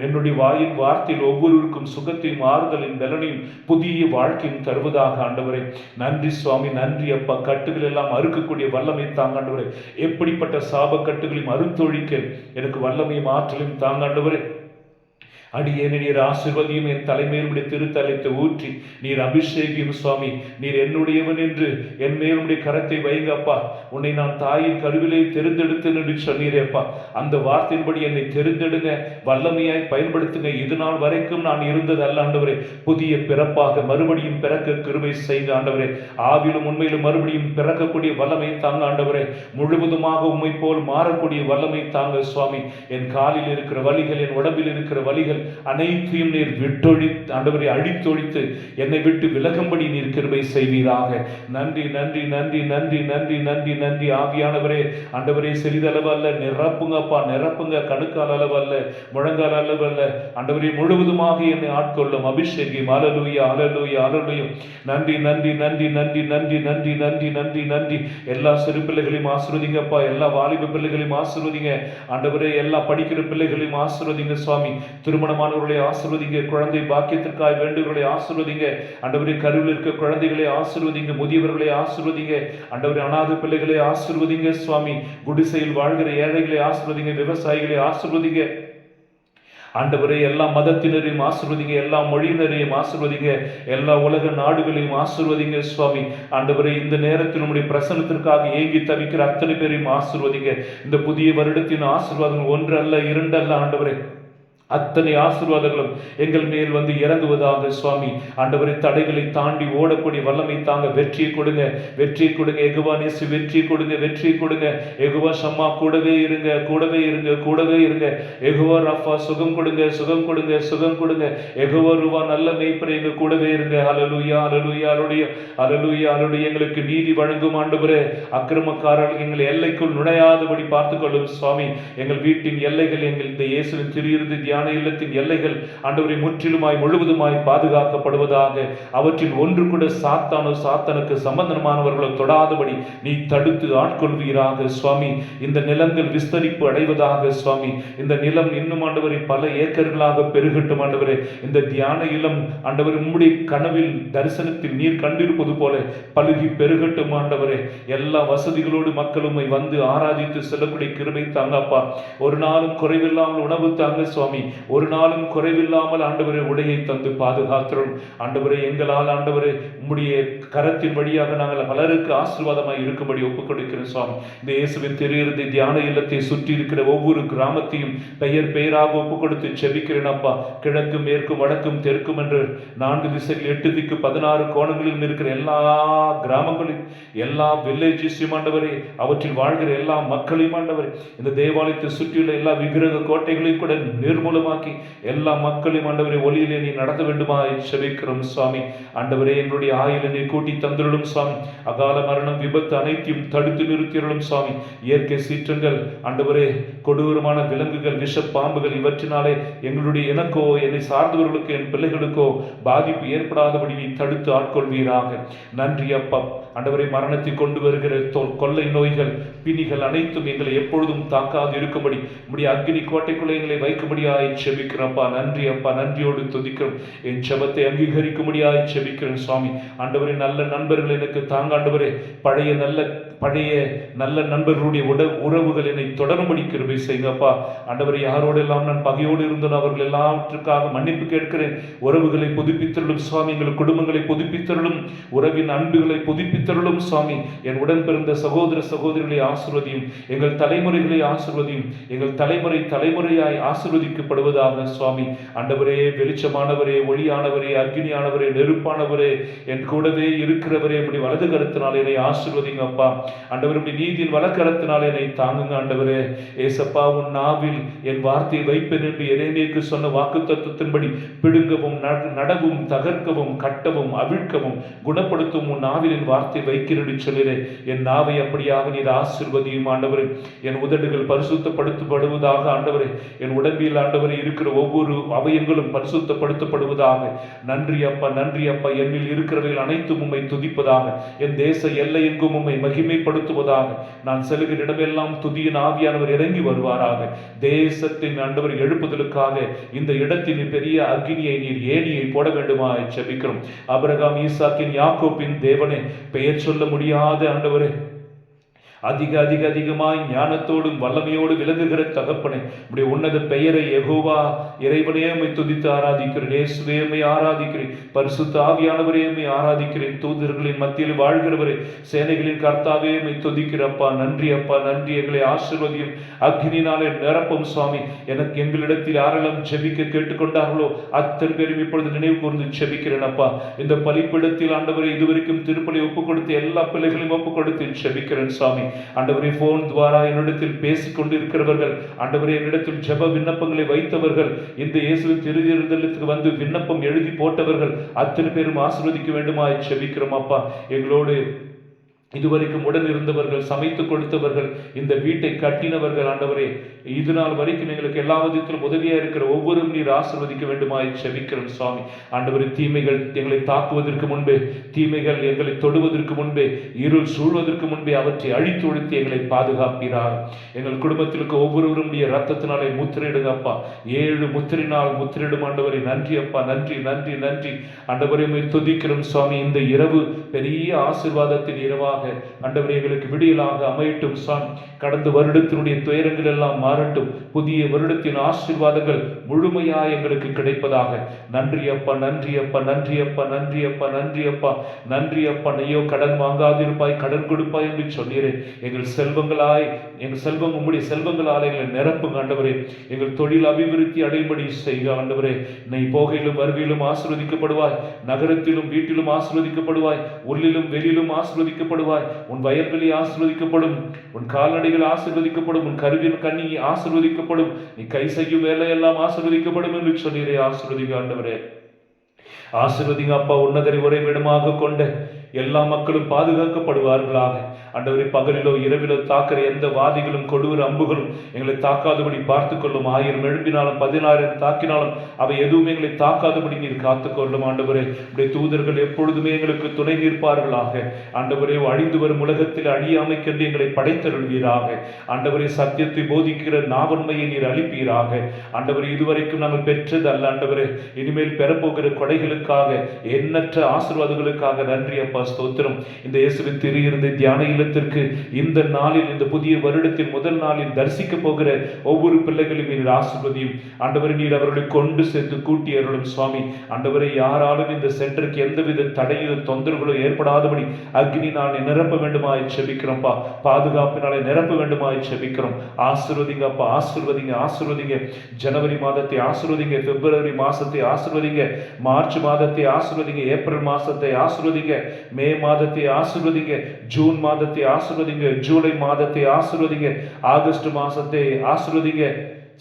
Speaker 1: என்னுடைய வாயின் வார்த்தையில் ஒவ்வொருவருக்கும் சுகத்தையும் ஆறுதலையும் பலனையும் புதிய வாழ்க்கையும் தருவதாக ஆண்டவரே. நன்றி சுவாமி, நன்றி அப்பா. கட்டுகள் எல்லாம் அறுக்கக்கூடிய வல்லமை தாங்க ஆண்டவரே. எப்படிப்பட்ட சாப கட்டுகளையும் அறுத்தொழிக்க எனக்கு வல்லமையும் ஆற்றலையும் தாங்க ஆண்டவரே. அடியேனை நீர் ஆசீர்வதியும், என் தலைமையிலுடைய திருத்தலத்தை ஊற்றி நீர் அபிஷேகியும் சுவாமி. நீர் என்னுடையவன் என்று என் மேலுடைய கரத்தை வைங்கப்பா. உன்னை நான் தாயின் கருவிலே தெரிந்தெடுத்தேன் என்று சொன்னீரேப்பா. அந்த வார்த்தையின்படி என்னை தெரிந்தெடுங்க, வல்லமையாய் பயன்படுத்துங்க. இது நாள் வரைக்கும் நான் இருந்தது அல்ல ஆண்டவரே. புதிய பிறப்பாக மறுபடியும் பிறக்க கிருபை செய்த ஆண்டவரே. ஆவிலும் உண்மையிலும் மறுபடியும் பிறக்கக்கூடிய வல்லமை தாங்க ஆண்டவரே. முழுவதுமாக உம்மை போல் மாறக்கூடிய வல்லமை தாங்க சுவாமி. என் காலில் இருக்கிற வலிகள், என் உடம்பில் இருக்கிற வலிகள் அனைத்தையும் நீர் விட்டொழித்து ஆண்டவரை அழித்தொழித்து என்னை விட்டு விலகும்படி நீர் கிருபை செய்வீராக. நன்றி நன்றி நன்றி நன்றி நன்றி நன்றி நன்றி. ஆவியானவரே, ஆண்டவரே, சிறிதளவு அல்ல, நிரப்புங்கப்பா, நிரப்புங்க. கணுக்கால் அளவு அல்ல, முழங்கால் அளவு அல்ல ஆண்டவரே, முழுவதுமாக என்னை ஆட்கொள்ளும். அபிஷேகம். அல்லேலூயா, அல்லேலூயா, அல்லேலூயா. நன்றி நன்றி நன்றி நன்றி நன்றி நன்றி நன்றி நன்றி நன்றி. எல்லா சிறு பிள்ளைகளையும் ஆசீர்வதிங்கப்பா. எல்லா வாலிப பிள்ளைகளையும் ஆசீர்வதிங்க ஆண்டவரே. எல்லா படிக்கிற பிள்ளைகளையும் ஆசீர்வதிங்க சுவாமி. திருமணமானவர்களை ஆசீர்வதிங்க. குழந்தை பாக்கியத்திற்காக வேண்டுகளை ஆசீர்வதிங்க ஆண்டவரே. கருவில் இருக்க குழந்தைகளை ஆசீர்வதிங்க. முதியவர்களை ஆசீர்வதிங்க ஆண்டவரே. அநாத பிள்ளைகளை ஆசீர்வதிங்க சுவாமி. குடிசையில் வாழ்கிற ஏழைகளை ஆசீர்வதிங்க. விவசாயிகளை ஆசீர்வதிங்க ஆண்டவரே. எல்லா மதத்தினரையும் ஆசீர்வதிங்க. எல்லா மொழியினரையும் ஆசீர்வதிங்க. எல்லா உலக நாடுகளையும் ஆசீர்வதிங்க சுவாமி. ஆண்டவரே, இந்த நேரத்தில் நம்முடைய பிரசனத்திற்காக ஏங்கி தவிக்கிற அத்தனை பேரையும் ஆசீர்வதிங்க. இந்த புதிய வருடத்தின் ஆசீர்வாதம் ஒன்று அல்ல, இரண்டு அல்ல ஆண்டவரே. அத்தனை ஆசீர்வாதங்களும் எங்கள் மேல் வந்து இறங்குவதாக சுவாமி. ஆண்டவரை, தடைகளை தாண்டி ஓடக்கூடிய வல்லமை தாங்க. வெற்றியை கொடுங்க, வெற்றியை கொடுங்க. எகுவா நேசு, வெற்றியை கொடுங்க, வெற்றியை கொடுங்க. எகுவா ஷம்மா, கூடவே இருங்க, கூடவே இருங்க, கூடவே இருங்க. எகுவா ரஃபா, சுகம் கொடுங்க, சுகம் கொடுங்க, சுகம் கொடுங்க. எகுவா ருவா, நல்ல மேய்ப்பரை எங்க கூடவே இருங்க. அல்லேலூயா, அல்லேலூயா, அல்லேலூயா, அல்லேலூயா, அல்லேலூயா. எங்களுக்கு நீதி வழங்கும் ஆண்டவரே. அக்கிரமக்காரர்கள் எங்கள் எல்லைக்குள் நுழையாதபடி பார்த்துக்கொள்ளும் சுவாமி. எங்கள் வீட்டின் எல்லைகள், எங்கள் இந்த இயேசுவின் திரு இல்லத்தின் எல்லைகள் ஆண்டவரை முற்றிலுமாய் முழுவதுமாய் பாதுகாக்கப்படுவதாக. அவற்றில் ஒன்று கூட சாத்தானுக்கு சம்பந்தமானவர்களை தொடாதபடி நீ தடுத்து ஆட்கொள்வீராக சுவாமி. இந்த நிலங்கள் விஸ்தரிப்பு அடைவதாக சுவாமி. இந்த நிலம் இன்னும் ஆண்டவரை பல ஏக்கர்களாக பெருகட்டும் ஆண்டவரே. இந்த தியான இலம் ஆண்டவரை உம்முடைய கனவில் தரிசனத்தில் நீர் கண்டிருப்பது போல பழுகி பெருகட்டும் ஆண்டவரே. எல்லா வசதிகளோடு மக்களுமை வந்து ஆராதித்து செல்லக்கூடிய கிருபை தாங்கப்பா. ஒரு நாளும் குறைவில்லாமல் உணவு தாங்க சுவாமி. ஒரு நாளும் குறைவில்லாமல் ஆண்டவரே உடையை தந்து பாதுகாக்கிறோம் ஆண்டவரே. எங்களால் ஆண்டவரே உம்முடைய கரத்தின் வழியாக நாங்கள் பலருக்கு ஆசீர்வாதமாய் இருக்கும்படி ஒப்புக் கொடுக்கிறோம் சுவாமி. இந்த இயேசுவின் திரு தியான இல்லத்தை சுற்றி இருக்கிற ஒவ்வொரு கிராமத்தையும் பெயர் பெயராக ஒப்புக் கொடுத்து செபிக்கிறேன் அப்பா. கிழக்கும் மேற்கும் வடக்கும் தெற்கும் என்று 4 திசைகள் 8 திக்கு 16 கோணங்களிலும் இருக்கிற எல்லா கிராமங்களையும் எல்லா வில்லேஜஸையும் ஆண்டவரே, அவற்றில் வாழ்கிற எல்லா மக்களையும் ஆண்டவரே, இந்த தேவாலயத்தை சுற்றியுள்ள எல்லா விக்கிரக கோட்டைகளையும் கூட நிர்மூலமாக்கி எல்லா மக்களையும் ஆண்டவரே ஒளியிலே நீ நடத்த வேண்டுமா செபிக்கிறோம் சுவாமி. ஆண்டவரே, எங்களுடைய ஆயுளை நீ கூட்டி தந்துள்ளலும் சுவாமி. அகால மரணம், விபத்து அனைத்தையும் தடுத்து நிறுத்தியுள்ளலும் சுவாமி. இயற்கை சீற்றங்கள் ஆண்டவரே, கொடூரமான விலங்குகள், விஷ பாம்புகள், இவற்றினாலே எங்களுடைய எனக்கோ என்னை சார்ந்தவர்களுக்கோ என் பிள்ளைகளுக்கோ பாதிப்பு ஏற்படாதபடி நீ தடுத்து ஆட்கொள்வீராக. நன்றி அப்பா. ஆண்டவரை, மரணத்தை கொண்டு வருகிற கொள்ளை நோய்கள், பிணிகள் அனைத்தும் எங்களை எப்பொழுதும் தாக்காது இருக்கும்படி உம்முடைய அக்னி கோட்டைக்குள்ளே எங்களை வைக்கும்படியாய் செபிக்கிறோம்ப்பா. நன்றி அப்பா, நன்றியோடு துதிக்கிறோம். என் ஜெபத்தை அங்கீகரிக்கும்படியாய் செபிக்கிறேன் சுவாமி. ஆண்டவரே, நல்ல நண்பர்கள் எனக்கு தாங்க ஆண்டவரே. பழைய நல்ல நண்பர்களுடைய உறவுகள் என்னை தொடரும்படி கிருபை செய்யுங்கப்பா. ஆண்டவரே, யாரோடெல்லாம் நான் பகையோடு இருந்தோம் அவர்கள் எல்லாவற்றுக்காக மன்னிப்பு கேட்கிறேன். உறவுகளை புதுப்பித்தருளும் சுவாமி. எங்கள் குடும்பங்களை புதுப்பித்தருளும். உறவின் அன்புகளை புதுப்பித்தருளும் சுவாமி. என் உடன் பிறந்த சகோதர சகோதரிகளை ஆசீர்வதியும். எங்கள் தலைமுறைகளை ஆசீர்வதியும். எங்கள் தலைமுறையாய் ஆசீர்வதிக்கப்படுவதாக சுவாமி. ஆண்டவரே, வெளிச்சமானவரே, ஒளியானவரே, அக்னியானவரே, நெருப்பானவரே, என் கூடவே இருக்கிறவரே, உம்முடைய வலது கரத்தினால் என்னை ஆசீர்வதிங்க அப்பா. ஆண்டவருடைய நீதியின் வலக்கரத்தினால் என்னை தாங்குங்க ஆண்டவரே. ஏசப்பா, உன் நாவில் என் வார்த்தையை வைப்பேன் என்று எரேமியாவுக்கு சொன்ன வாக்கு தத்துவத்தின்படி பிடுங்கவும் நடவும் தகர்க்கவும் கட்டவும் அவிழ்க்கவும் குணப்படுத்தும் உன் நாவில் என் வார்த்தை வைக்கிறேன் என்று சொல்கிறேன். என் நாவை அப்படியாக நீர் ஆசீர்வதியும் ஆண்டவரே. என் உதடுகள் பரிசுத்தப்படுத்தப்படுவதாக ஆண்டவரே. என் உடம்பில் ஆண்டவரே இருக்கிற ஒவ்வொரு அவயங்களும் பரிசுத்தப்படுத்தப்படுவதாக. நன்றி அப்பா, நன்றி அப்பா. என்னில் இருக்கிறவைகள் அனைத்தும் உம்மை துதிப்பதாக. என் தேச எல்லை எங்கும் உம்மை மகிமைப்படுத்துவதாக. நான் செல்கிற இடமெல்லாம் துதியின் ஆவியானவர் இறங்கி வருவாராக. தேசத்தின் ஆண்டவர் எழுப்புதலுக்காக இந்த இடத்தில் பெரிய அக்னியை நீர் ஏணியை போட வேண்டுமா ஜெபிக்கிறோம். ஆபிரகாம், ஈசாக்கின், யாக்கோபின் தேவனே, பெயர் சொல்ல முடியாத ஆண்டவரே, அதிகமாய் ஞானத்தோடும் வல்லமையோடு விளங்குகிற தகப்பனே, உடைய உன்னத பெயரை யெகோவா இறைவனே உம்மை துதித்து ஆராதிக்கிறேன். இயேசுவே உம்மை ஆராதிக்கிறேன். பரிசுத்த ஆவியானவரே உம்மை ஆராதிக்கிறேன். தூதர்களின் மத்தியில் வாழ்கிறவரே, சேனைகளின் கர்த்தாவே உம்மை துதிக்கிறப்பா. நன்றி அப்பா, நன்றி. எங்களை ஆசீர்வதியும். அக்னினாலே நிரப்பும் சுவாமி. எங்களிடத்தில் யாரெல்லாம் ஜெபிக்க கேட்டுக்கொண்டார்களோ அத்தனை பேரும் இப்பொழுது நினைவு கூர்ந்து ஜெபிக்கிறேன் அப்பா. இந்த பலிப்பிடத்தில் ஆண்டவரை இதுவரைக்கும் திருப்பலி ஒப்புக் கொடுத்து எல்லா பிள்ளைகளையும் ஒப்புக் கொடுத்து ஜெபிக்கிறேன் சுவாமி. ஆண்டவரே, போன் துவாரா என்னிடத்தில் பேசிக் கொண்டிருக்கிறவர்கள், ஆண்டவரே, என்னிடத்தில் ஜெப விண்ணப்பங்களை வைத்தவர்கள், இந்த இயேசுவின் திருவிருந்தலுக்கு வந்து விண்ணப்பம் எழுதி போட்டவர்கள் அத்தனை பேரும் ஆசீர்வதிக்க வேண்டுமா ஜெபிக்கிறோம் அப்பா. எங்களோடு இதுவரைக்கும் உடன் இருந்தவர்கள், சமைத்து கொடுத்தவர்கள், இந்த வீட்டை கட்டினவர்கள், ஆண்டவரே, இது நாள் வரைக்கும் எங்களுக்கு எல்லா விதத்திலும் உதவியா இருக்கிற ஒவ்வொருவரும் நீர் ஆசீர்வதிக்க வேண்டுமாய் செபிக்கிறோம் சுவாமி. ஆண்டவரே, தீமைகள் எங்களை தாக்குவதற்கு முன்பே, தீமைகள் எங்களை தொடுவதற்கு முன்பே, இருள் சூழ்வதற்கு முன்பே அவற்றை அழித்து ஒழித்து எங்களை பாதுகாப்பீராக. எங்கள் குடும்பத்திற்கு ஒவ்வொருவரும் ரத்தத்தினாலே முத்திரையிடுங்க அப்பா. 7 முத்திரினால் முத்திரையிடும் ஆண்டவரே. நன்றி அப்பா, நன்றி நன்றி நன்றி ஆண்டவரே. துதிக்கிறோம் சுவாமி. இந்த இரவு பெரிய ஆசீர்வாதத்தின் இரவாக ஆண்டவரே எங்களுக்கு விடியலாக அமையட்டும் சுவாமி. கடந்த வருடத்தினுடைய துயரங்கள் எல்லாம் மாறட்டும். புதிய வருடத்தின் ஆசீர்வாதங்கள் முழுமையாக எங்களுக்கு கிடைப்பதாக. நன்றி அப்பா, நன்றி அப்பா, நன்றி அப்பா, நன்றி அப்பா, நன்றி அப்பா, நன்றி அப்பா. நீயோ கடன் வாங்காதிருப்பாய், கடன் கொடுப்பாய் என்று சொன்னீரேன். எங்கள் செல்வம் உம்முடைய செல்வங்களால் எங்களை நிரப்புங்க ஆண்டவரே. எங்கள் தொழில் அபிவிருத்தி அடைபடி செய்க ஆண்டவரே. நீ போகையிலும் வருகையிலும் ஆசீர்வதிக்கப்படுவாய். நகரத்திலும் வீட்டிலும் ஆசீர்வதிக்கப்படுவாய். உள்ளிலும் வெளியிலும் ஆசீர்வதிக்கப்படுவாய். உன் வயல்வெளி ஆசீர்வதிக்கப்படும். உன் கால்நடைகள் ஆசீர்வதிக்கப்படும். உன் கருவின் கண்ணி ஆசீர்வதிக்கப்படும். நீ கை செய்யும் வேலையெல்லாம் ஆசீர்வதிக்கப்படும் என்று சொன்னீரே. ஆசீர்வதிங்க ஆண்டவரே. ஆசீர்வதிங்க அப்பா. உன்னதரை உறைவிடமாக கொண்ட எல்லா மக்களும் பாதுகாக்கப்படுவார்களாக. ஆண்டவரே, பகலிலோ இரவிலோ தாக்கிற எந்த வாதிகளும் கொடூர அம்புகளும் எங்களை தாக்காதபடி பார்த்துக்கொள்ளும். 1000 எழுப்பினாலும் 16 தாக்கினாலும் அவை எதுவுமே எங்களை தாக்காதபடி நீர் காத்துக்கொள்ளும் ஆண்டவரே. உடைய தூதர்கள் எப்பொழுதுமே எங்களுக்கு துணை நிற்பார்களாக. ஆண்டவரே, அழிந்து வரும் உலகத்தில் அழியாமைக்கென்று எங்களை படைத்தருள்வீராக. ஆண்டவரே, சத்தியத்தை போதிக்கிற நாவன்மையை நீர் அளிப்பீராக. ஆண்டவரே, இதுவரைக்கும் நாங்கள் பெற்றது அல்ல ஆண்டவரே, இனிமேல் பெறப்போகிற கொடைகளுக்காக, எண்ணற்ற ஆசீர்வாதங்களுக்காக நன்றி அப்பா, ஸ்தோத்திரம். இந்த இயேசுவின் திரு தியான இல்லத்திற்கு இந்த நாளில், இந்த புதிய வருடத்தின் முதல் நாளில் தரிசிக்க போகிற ஒவ்வொரு பிள்ளைகளையும் நீர் ஆசீர்வதியும் ஆண்டவரே. நீர் அவர்களை கொண்டு சேர்த்து கூட்டி அருளும் சுவாமி. ஆண்டவரை, யாராலும் இந்த சென்டருக்கு எந்தவித தடையோ தொந்தரவுகளோ ஏற்படாதபடி அக்னி நாளை நிரப்ப வேண்டுமாய் செபிக்கிறோம்ப்பா. பாதுகாப்பினாலே நிரப்ப வேண்டுமாய் செபிக்கிறோம். ஆசீர்வதிங்க அப்பா, ஆசீர்வதிங்க, ஆசீர்வதிங்க. ஜனவரி மாதத்தை ஆசீர்வதிங்க. பிப்ரவரி மாசத்தை ஆசீர்வதிங்க. மார்ச் மாதத்தை ஆசீர்வதிங்க. ஏப்ரல் மாசத்தை ஆசீர்வதிங்க. மே மாதத்தை ஆசீர்வதிங்க. ஜூன் மாதத்தை ஆசீர்வதிங்க. ஜூலை மாதத்தை ஆசீர்வதிங்க. ஆகஸ்ட் மாசத்தை ஆசீர்வதிங்க.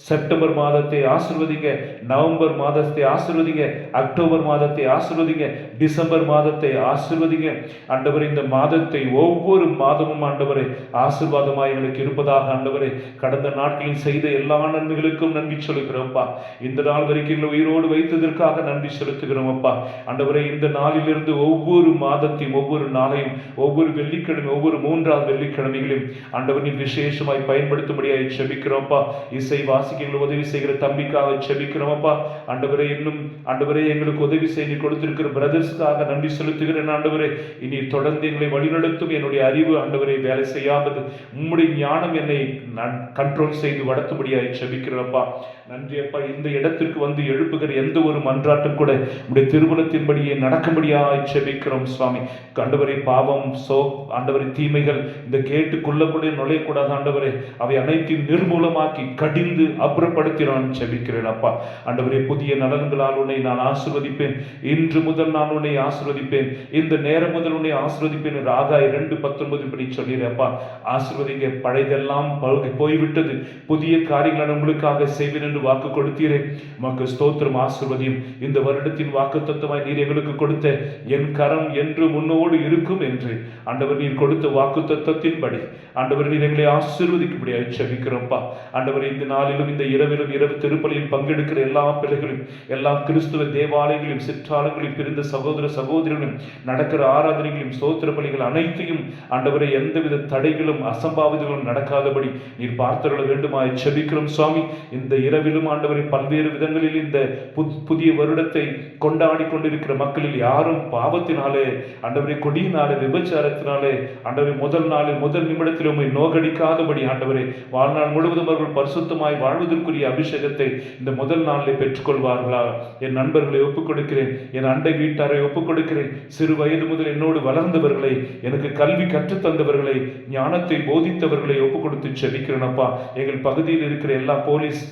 Speaker 1: செப்டம்பர் மாதத்தை ஆசீர்வதிங்க. நவம்பர் மாதத்தை ஆசீர்வதிங்க. அக்டோபர் மாதத்தை ஆசீர்வதிங்க. டிசம்பர் மாதத்தை ஆசீர்வதிங்க. ஆண்டவரே, இந்த மாதத்தை ஒவ்வொரு மாதமும் ஆண்டவரே ஆசீர்வாதமாய் எங்களுக்கு இருப்பதாக ஆண்டவரே. கடந்த நாட்களில் செய்த எல்லா நன்மைகளுக்கும் நன்றி சொல்லுகிறோம்ப்பா. இந்த நாள் வரைக்கும் எங்களை உயிரோடு வைத்ததற்காக நன்றி செலுத்துகிறோம் அப்பா. ஆண்டவரே, இந்த நாளிலிருந்து ஒவ்வொரு மாதத்தையும், ஒவ்வொரு நாளையும், ஒவ்வொரு வெள்ளிக்கிழமை, ஒவ்வொரு 3வது வெள்ளிக்கிழமைகளையும் ஆண்டவரின் விசேஷமாய் பயன்படுத்தும்படியாய் செபிக்கிறோம்ப்பா. இசை வாசிக்க எங்களுக்கு உதவி செய்கிற தம்பிக்காக செபிக்கிறோம் அப்பா. ஆண்டவரே, இன்னும் ஆண்டவரே எங்களுக்கு உதவி செய்து கொடுத்திருக்கிற பிரதர்ஸ்க்காக நன்றி செலுத்துகிறேன் ஆண்டவரே. இனி தொடர்ந்து எங்களை வழிநடத்தும். என்னுடைய அறிவு ஆண்டவரை வேலை செய்யாமல் உம்முடைய ஞானம் என்னை கண்ட்ரோல் செய்து வளர்த்தும்படியாய் செபிக்கிறப்பா. நன்றி அப்பா. இந்த இடத்திற்கு வந்து எழுப்புகிற எந்த ஒரு மன்றாட்டும் கூட உடைய திருமணத்தின்படியே நடக்கும்படியாய் செபிக்கிறோம் சுவாமி. ஆண்டவரே, பாவம், ஆண்டவரே, தீமைகள் இந்த கேட்டுக்குள்ள கூட நுழையக்கூடாது ஆண்டவரே. அவை அனைத்தையும் நிர்மூலமாக்கி கடிந்து அப்புறப்படுத்தினான் செபிக்கிறேன் அப்பா. ஆண்டவரே, புதிய நலன்களால் உன்னை நான் ஆசீர்வதிப்பேன். இன்று முதல் நான் உன்னை ஆசீர்வதிப்பேன். இந்த நேரம் முதல் உன்னை ஆசீர்வதிப்பேன். ஆகாய் 2:19 படி சொல்லிடுறப்பா. ஆசீர்வதிங்க. பழையதெல்லாம் போய்விட்டது, புதிய காரியங்களை உங்களுக்காக செய்வேன் என்று வாக்கு கொடுத்தீரே. உமக்கு ஸ்தோத்திரம். ஆசீர்வதியும். இந்த வருடத்தின் வாக்கு தத்துவமாய் நீர் எங்களுக்கு கொடுத்த என் கரம் என்று முன்னோடு இருக்கும் என்று ஆண்டவர் நீர் கொடுத்த வாக்கு தத்துவத்தின்படி ஆண்டவர் நீர் எங்களை ஆசீர்வதிக்கும்படியாக செபிக்கிறோம்ப்பா. ஆண்டவர், இந்த நாளிலும் இந்த இரவிலும் இரவு திருப்பலியில் பங்கெடுக்கிற எல்லா பிள்ளைகளும், எல்லா கிறிஸ்துவ தேவாலயங்களையும் சிற்றாலங்களையும் பிரிந்த சகோதர சகோதரிகளும் நடக்கிற ஆராதனைகளையும் ஸ்தோத்திர பலிகள் அனைத்தையும் ஆண்டவரை எந்தவித தடைகளும் அசம்பாவிதங்களும் நடக்காதபடி நீர் பார்த்தருள வேண்டுமாய் செபிக்கிறோம் சுவாமி. இந்த இரவிலும் ஆண்டவரை பல்வேறு விதங்களில் இந்த புதிய வருடத்தை கொண்டாடி கொண்டிருக்கிற மக்களில் யாரும் பாவத்தினாலே ஆண்டவரை, கொடியினாலே, விபச்சாரத்தினாலே ஆண்டவரை முதல் நாளில் முதல் நிமிடத்தில் உம்மை நோகடிக்காதபடி ஆண்டவரை வாழ்நாள் முழுவதும் அவர்கள் பரிசுத்தமாய் வாழ்வதற்குரிய அபிஷேகத்தை இந்த முதல் நாளில் பெற்றுக்கொள்வார்களா. என் நண்பர்களை ஒப்புக் கொடுக்கிறேன். என் அண்டை வீட்டாரை ஒப்புக் கொடுக்கிறேன். சிறு வயது முதல் என்னோடு வளர்ந்தவர்களை, எனக்கு கல்வி கற்றுத்தந்தவர்களை, ஞானத்தை போதித்தவர்களை ஒப்புக் கொடுத்து செபிக்கிறேனப்பா. எங்கள் பகுதியில் இருக்கிற எல்லா போலீஸ்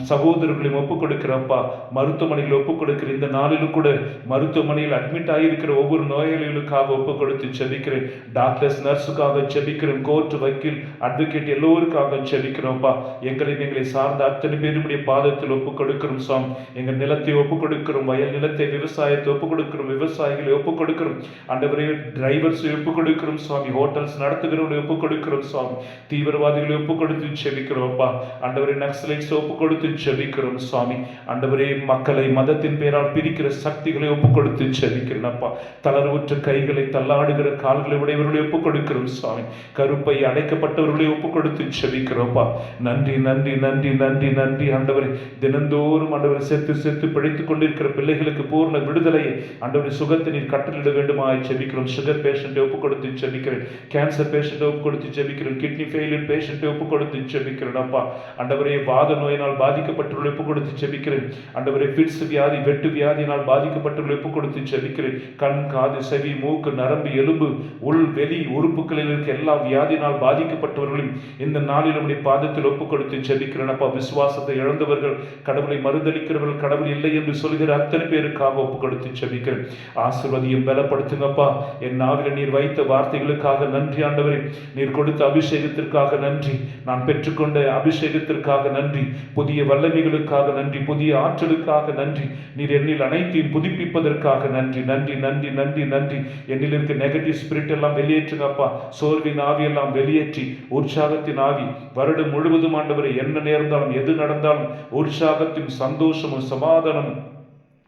Speaker 1: சகோதரர்களையும் ஒப்புக் கொடுக்கிறப்பா. மருத்துவமனையில் ஒப்புக் கொடுக்கிற இந்த நாளிலும் கூட மருத்துவமனையில் அட்மிட் ஆகியிருக்கிற ஒவ்வொரு நோயாளிகளுக்காக ஒப்புக் கொடுத்து செபிக்கிறேன். டாக்டர்ஸ், நர்ஸுக்காக செபிக்கிறேன். கோர்ட், வக்கீல், அட்வொகேட் எல்லோருக்காக செபிக்கிறோம்ப்பா. எங்களை சார்ந்த அத்தனை பேருடைய பாதத்தில் ஒப்புக் கொடுக்கிறோம் சுவாமி. எங்கள் நிலத்தை ஒப்புக் கொடுக்கிறோம். வயல் நிலத்தை, விவசாயத்தை ஒப்புக் கொடுக்கிறோம். விவசாயிகளை ஒப்புக் கொடுக்கிறோம். ஆண்டவரே, டிரைவர்ஸை ஒப்புக் கொடுக்கிறோம் சுவாமி. ஹோட்டல்ஸ் நடத்துகிறவர்களை ஒப்புக் கொடுக்கிறோம் சுவாமி. தீவிரவாதிகளை ஒப்புக் கொடுத்து செபிக்கிறோம்ப்பா. ஆண்டவரே, நக்சலைட்ஸ் ஒப்புக் கொடுத்து செபிக்கிறோம் சுவாமி. ஆண்டவரே, மக்களை மதத்தின் பெயரால் பிரிக்கிற சக்திகளை ஒப்புக் கொடுத்து செபிக்கிறேன் அப்பா. தளர்வுற்ற கைகளை, தள்ளாடுகிற கால்களை உடையவர்களை ஒப்புக் கொடுக்கிறோம் சுவாமி. கருப்பை அடைக்கப்பட்டவர்களை ஒப்புக் கொடுத்து செபிக்கிறோம்ப்பா. நன்றி நன்றி நன்றி நன்றி நன்றி ஆண்டவரே. தினந்தோறும் ஆண்டவரை செத்து பிழைத்துக் கொண்டிருக்கிற பிள்ளைகளுக்கு பூர்ண விடுதலையை ஆண்டவரை, சுகத்தை நீர் கட்டளிட வேண்டுமாய் செபிக்கிறோம். சுகர் பேஷண்ட்டை ஒப்புக் கொடுத்து செபிக்கிறேன். கேன்சர் பேஷண்ட்டை ஒப்புக் கொடுத்து செபிக்கிறேன். கிட்னி ஃபெயிலியர் பேஷண்ட்டை ஒப்புக் கொடுத்து செபிக்கிறேன் அப்பா. ஆண்டவரே, வாத நோயினால் பாதிக்கப்பட்டவர்களை ஒப்புக் கொடுத்து செபிக்கிறேன். ஆண்டவரே, பிட்ஸ் வியாதி, வெட்டு வியாதியினால் பாதிக்கப்பட்டவர்களை ஒப்புக் கொடுத்து செபிக்கிறேன். கண், காது, செவி, மூக்கு, நரம்பு, எலும்பு, உள், வெளி உறுப்புகளில் இருக்க எல்லா வியாதியினால் பாதிக்கப்பட்டவர்களும் இந்த நாளில் நம்முடைய பாதத்தில் ஒப்புக் கொடுத்து செபிக்கிறேன் அப்பா. விசுவாசத்தை இழந்தவர்கள், கடவுளை மறுதளிக்கிறவர்கள், கடவுள் இல்லை என்று சொல்கிற அத்தனை பேருக்காக ஒப்புக் கொடுத்து செபிக்கிறேன். ஆசீர்வதியும், பலப்படுத்துங்கப்பா. என் நாவில நீர் வைத்த வார்த்தைகளுக்காக நன்றி ஆண்டவரே. நீர் கொடுத்த அபிஷேகத்திற்காக நன்றி. நான் பெற்றுக்கொண்ட அபிஷேகத்திற்காக நன்றி. புதிய வல்லமைகளுக்காக நன்றி. புதிய ஆற்றலுக்காக நன்றி. நீர் என்னில் அனைத்தையும் புதுப்பிப்பதற்காக நன்றி நன்றி நன்றி நன்றி நன்றி. என்னில் இருக்க நெகட்டிவ் ஸ்பிரிட் எல்லாம் வெளியேற்றுங்கப்பா. சோர்வின் ஆவி எல்லாம் வெளியேற்றி உற்சாகத்தின் ஆவி வருடம் முழுவதும் ஆண்டவரை, என்ன நேர்ந்தாலும் எது நடந்தாலும் உற்சாகத்தின் சந்தோஷமும் சமாதானம்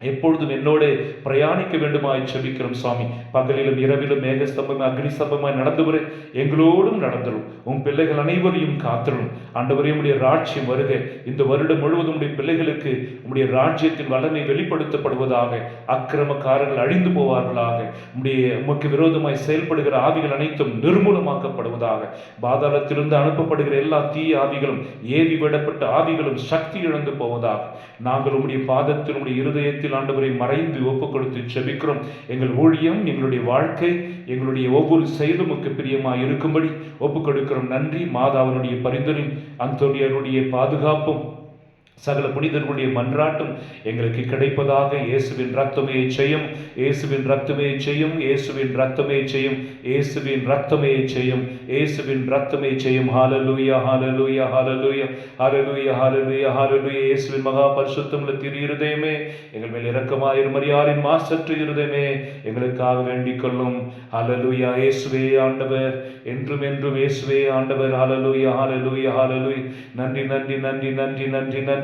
Speaker 1: எப்பொழுதும் என்னோட பிரயாணிக்க வேண்டுமாய் செபிக்கிறோம் சுவாமி. பகலிலும் இரவிலும் மேகஸ்தம்பமாய் அக்னி ஸ்தம்பமாய் நடந்தவரே, எங்களோடும் நடந்தரும். உன் பிள்ளைகள் அனைவரையும் காத்தரும். ஆண்டவரே, உம்முடைய ராஜ்யம் வருக. இந்த வருடம் முழுவதும் உடைய பிள்ளைகளுக்கு உம்முடைய ராஜ்யத்தின் வல்லமை வெளிப்படுத்தப்படுவதாக. அக்கிரமக்காரர்கள் அழிந்து போவார்களாக. உமக்கு விரோதமாய் செயல்படுகிற ஆவிகள் அனைத்தும் நிர்மூலமாக்கப்படுவதாக. பாதாளத்திலிருந்து அனுப்பப்படுகிற எல்லா தீய ஆவிகளும், ஏவி விடப்பட்ட ஆவிகளும் சக்தி இழந்து போவதாக. நாங்கள் உம்முடைய பாதத்தில், உம்முடைய இருதயத்தில் ஆண்டவரை மறைந்து ஒப்புக் கொடுத்து செபிக்கிறோம். எங்கள் ஊழியம், எங்களுடைய வாழ்க்கை, எங்களுடைய ஒவ்வொரு செயலும் பிரியமாய் இருக்கும்படி ஒப்புக் கொடுக்கிறோம். நன்றி. மாதாவினுடைய பரிந்துரை, அந்தோனியருடைய பாதுகாப்பும், சகல புனிதர்களுடைய மன்றாட்டும் எங்களுக்கு கிடைப்பதாக. இயேசுவின் ரத்தமே செய்யும், இயேசுவின் ரத்தமே செய்யும், இயேசுவின் ரத்தமே செய்யும், இயேசுவின் ரத்தமே செய்யும், இயேசுவின் ரத்தமே செய்யும். ஹல்லேலூயா ஹல்லேலூயா ஹல்லேலூயா ஹல்லேலூயா ஹல்லேலூயா ஹல்லேலூயா. இயேசுவின் மகா பரிசுத்தமுள்ள திரு இருதயமே, எங்கள் மேல் இரக்கமாயிரும். மரியாளின் மாசற்ற இருதயமே, எங்களுக்காக வேண்டிக் கொள்ளும். ஹல்லேலூயா. இயேசுவே ஆண்டவர், என்றும் என்றும் இயேசுவே ஆண்டவர். ஹல்லேலூயா ஹல்லேலூயா ஹல்லேலூயா. நன்றி நன்றி நன்றி நன்றி நன்றி நன்றி